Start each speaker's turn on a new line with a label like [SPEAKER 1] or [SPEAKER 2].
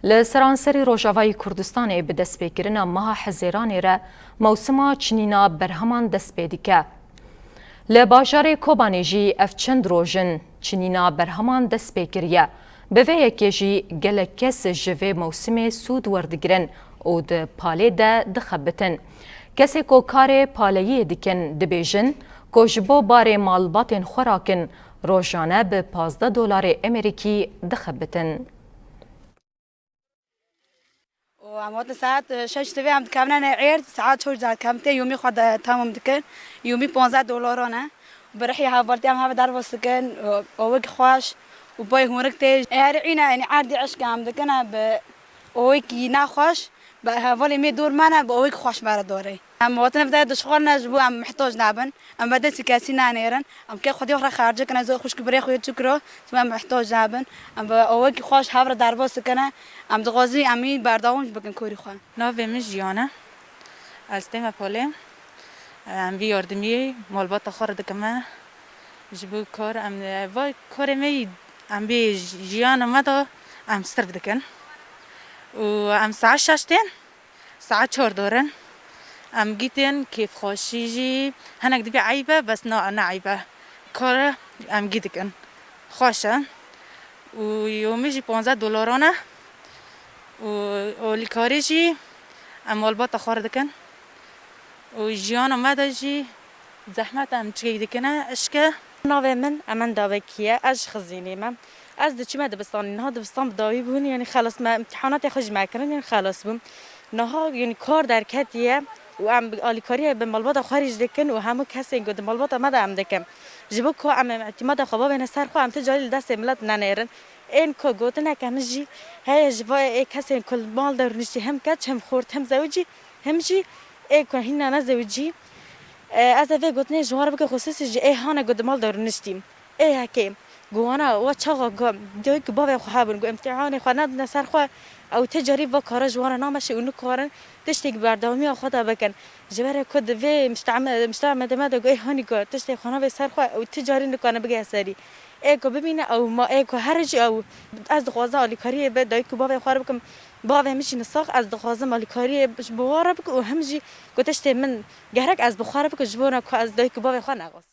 [SPEAKER 1] لسرانسری روجاوای کردستان به دست بگیرن ماه حزیرانی را موسما چنینا برهمان دست بدیکه. لباجار کوبانیجی اف چند روژن چنینا برهمان دست بگیریه. به ویکی جی گلکس جوه موسم سود وردگرن او ده پاله ده دخبتن. کسی که کار پالهی دیکن دبیجن که جبو بار مالبات خوراکن روزانه به $15 امریکی دخبتن.
[SPEAKER 2] وعمود ساعت 6 تبي عم تكملنا عير ساعات شو جات كمتي يومي خد تمام دكان يومي $15 أنا برحي هافرتي عم هذا دار سكن أوك خواش وباي هونك تيج عينا يعني عادي عش كام دكنا ب أوك يناخش بهافلي مي دور معنا بأوك خواش برا دوري عم وطن بدأ دشخورنا جبو عم محتاج نابن عم بدأ سكاسينا نيرن عم كي خدي وخر خارجة كنا زو خوش كبري خوي تشكره سما محتاج نابن عم بأوك خواش هافر دار سكنا عم تغازي عمي برداونج بكن كوري خوان
[SPEAKER 3] ناوی من جیانه از تیم پولیم ام بیاردمی مالبات خورد کمه جبو کار ام وای کار می ام بی جیانه مدا ام صرف دکن و ام ساعت 6 ساعت 4 دورن ام گیتن کیف خوشیجی هنگ دبی عیبه بس نه عیبه کار ام گیدکن خوشه و یومیجی $15 و لیکاریجی مالبات خورد کن و جیان آمده جی زحمت هم چی دکنه اشکه
[SPEAKER 4] ناوی من امان داوکیه اش خزینی من از دچی ما دبستانی نه دبستان بداوی بون یعنی خلاص ما امتحانات خج میکنن یعنی خلاص بون نه یعنی کار در کتیه و ام آلیکاری به مالبات خارج دکن و همو کسی گود مالبات ما دام دکم جبو کو ام اعتماد خوابه بین سر خو ام تجاری دست ملت ننیرن این که گوتنه کمجی هی جوای کسی کل مال دار نشتی هم کچ هم خورد هم زوجی هم جی ای که هینا نزوجی از اوی گوتنه جوار بگه خصوصی جی ای هانه گود مال دار نشتیم ای هکیم گوانا و چاقا گم دوی که باوی خوابن گو امتحان خواند نسر خو او تجاری و کار جوانا نامش اونو کارن تشتی بردامی خدا بکن جبر کد وی مستعمل دماد گو ای هانی گو تشتی خانه به سر خو او تجاری نکنه بگه سری ایکو ببینه او ما ایکو هرچی او از دخوازه آلیکاری به دایی که باوی خوار بکم باوی میشینه ساق از دخوازه آلیکاری بواره بکم و همجی گوتشتی من گهرک از بخواره بکم جبونه که از دایی که باوی خواه نغاست